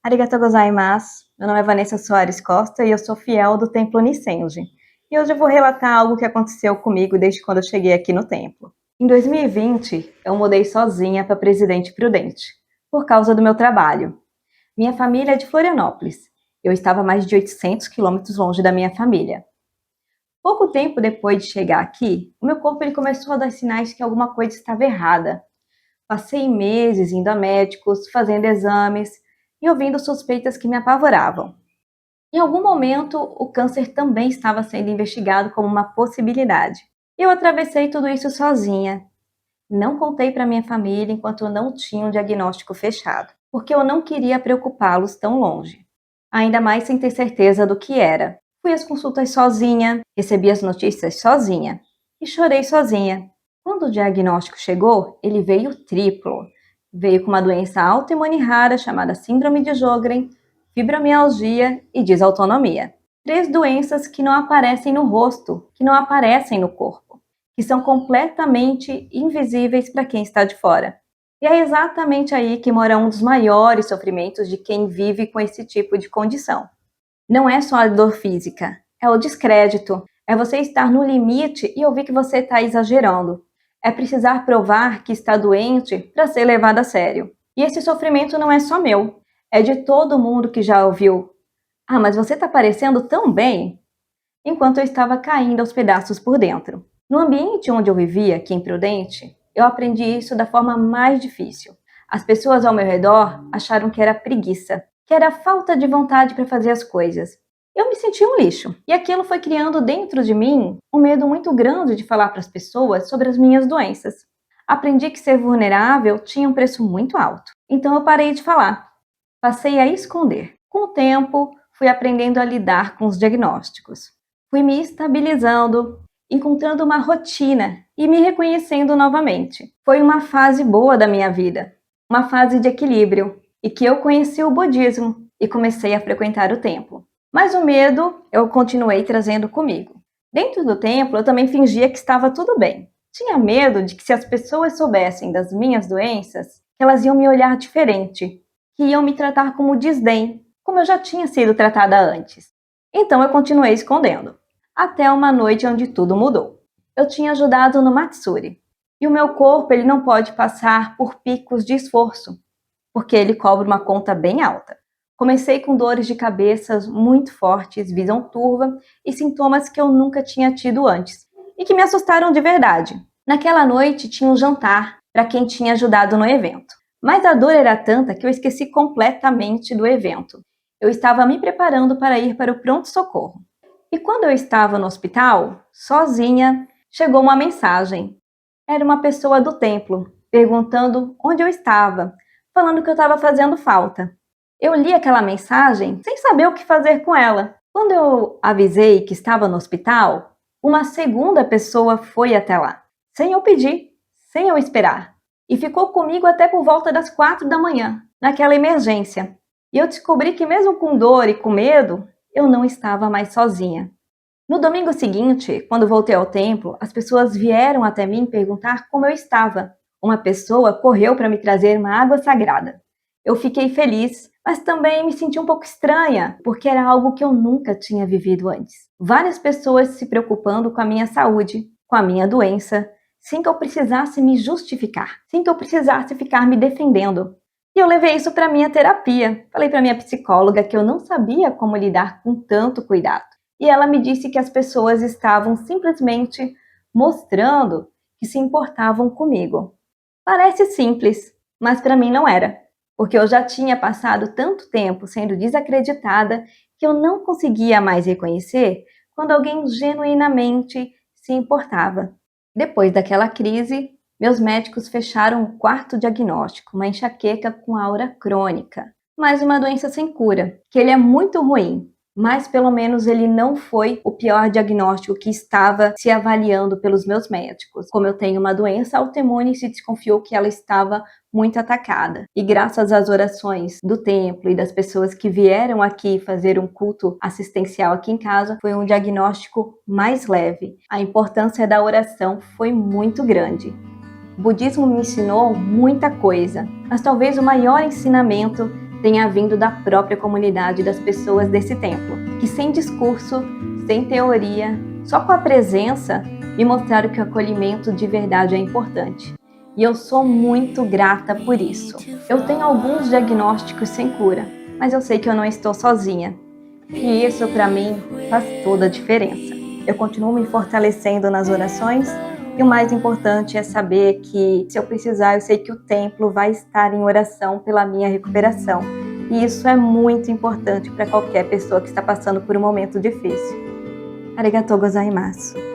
Arigatou gozaimasu. Meu nome é Vanessa Soares Costa e eu sou fiel do Templo Nissenji. E hoje eu vou relatar algo que aconteceu comigo desde quando eu cheguei aqui no templo. Em 2020, eu mudei sozinha para Presidente Prudente, por causa do meu trabalho. Minha família é de Florianópolis. Eu estava a mais de 800 quilômetros longe da minha família. Pouco tempo depois de chegar aqui, o meu corpo começou a dar sinais que alguma coisa estava errada. Passei meses indo a médicos, fazendo exames e ouvindo suspeitas que me apavoravam. Em algum momento, o câncer também estava sendo investigado como uma possibilidade. Eu atravessei tudo isso sozinha. Não contei para minha família enquanto eu não tinha um diagnóstico fechado, porque eu não queria preocupá-los tão longe. Ainda mais sem ter certeza do que era. Fui às consultas sozinha, recebi as notícias sozinha e chorei sozinha. Quando o diagnóstico chegou, ele veio triplo. Veio com uma doença autoimune rara chamada Síndrome de Sjögren, fibromialgia e desautonomia. 3 doenças que não aparecem no rosto, que não aparecem no corpo, que são completamente invisíveis para quem está de fora. E é exatamente aí que mora um dos maiores sofrimentos de quem vive com esse tipo de condição. Não é só a dor física, é o descrédito, é você estar no limite e ouvir que você está exagerando. É precisar provar que está doente para ser levado a sério. E esse sofrimento não é só meu, é de todo mundo que já ouviu. Ah, mas você está parecendo tão bem! Enquanto eu estava caindo aos pedaços por dentro. No ambiente onde eu vivia, aqui em Prudente, eu aprendi isso da forma mais difícil. As pessoas ao meu redor acharam que era preguiça, que era falta de vontade para fazer as coisas. Eu me senti um lixo, e aquilo foi criando dentro de mim um medo muito grande de falar para as pessoas sobre as minhas doenças. Aprendi que ser vulnerável tinha um preço muito alto, então eu parei de falar. Passei a esconder. Com o tempo, fui aprendendo a lidar com os diagnósticos. Fui me estabilizando, encontrando uma rotina e me reconhecendo novamente. Foi uma fase boa da minha vida, uma fase de equilíbrio, e que eu conheci o budismo e comecei a frequentar o templo. Mas o medo eu continuei trazendo comigo. Dentro do templo, eu também fingia que estava tudo bem. Tinha medo de que se as pessoas soubessem das minhas doenças, elas iam me olhar diferente, que iam me tratar como desdém, como eu já tinha sido tratada antes. Então eu continuei escondendo, até uma noite onde tudo mudou. Eu tinha ajudado no Matsuri, e o meu corpo não pode passar por picos de esforço, porque ele cobra uma conta bem alta. Comecei com dores de cabeça muito fortes, visão turva e sintomas que eu nunca tinha tido antes, e que me assustaram de verdade. Naquela noite tinha um jantar para quem tinha ajudado no evento. Mas a dor era tanta que eu esqueci completamente do evento. Eu estava me preparando para ir para o pronto-socorro. E quando eu estava no hospital, sozinha, chegou uma mensagem. Era uma pessoa do templo, perguntando onde eu estava, falando que eu estava fazendo falta. Eu li aquela mensagem sem saber o que fazer com ela. Quando eu avisei que estava no hospital, uma segunda pessoa foi até lá, sem eu pedir, sem eu esperar. E ficou comigo até por volta das 4 da manhã, naquela emergência. E eu descobri que mesmo com dor e com medo, eu não estava mais sozinha. No domingo seguinte, quando voltei ao templo, as pessoas vieram até mim perguntar como eu estava. Uma pessoa correu para me trazer uma água sagrada. Eu fiquei feliz, mas também me senti um pouco estranha, porque era algo que eu nunca tinha vivido antes. Várias pessoas se preocupando com a minha saúde, com a minha doença, sem que eu precisasse me justificar, sem que eu precisasse ficar me defendendo. E eu levei isso para minha terapia. Falei para minha psicóloga que eu não sabia como lidar com tanto cuidado. E ela me disse que as pessoas estavam simplesmente mostrando que se importavam comigo. Parece simples, mas para mim não era, porque eu já tinha passado tanto tempo sendo desacreditada que eu não conseguia mais reconhecer quando alguém genuinamente se importava. Depois daquela crise, meus médicos fecharam o quarto diagnóstico, uma enxaqueca com aura crônica, mais uma doença sem cura, que ele é muito ruim, mas pelo menos ele não foi o pior diagnóstico que estava se avaliando pelos meus médicos. Como eu tenho uma doença autoimune, se desconfiou que ela estava muito atacada. E graças às orações do templo e das pessoas que vieram aqui fazer um culto assistencial aqui em casa, foi um diagnóstico mais leve. A importância da oração foi muito grande. O budismo me ensinou muita coisa, mas talvez o maior ensinamento tenha vindo da própria comunidade das pessoas desse templo, que sem discurso, sem teoria, só com a presença, me mostraram que o acolhimento de verdade é importante. E eu sou muito grata por isso. Eu tenho alguns diagnósticos sem cura, mas eu sei que eu não estou sozinha. E isso, para mim, faz toda a diferença. Eu continuo me fortalecendo nas orações e o mais importante é saber que, se eu precisar, eu sei que o templo vai estar em oração pela minha recuperação. E isso é muito importante para qualquer pessoa que está passando por um momento difícil. Arigatou gozaimasu.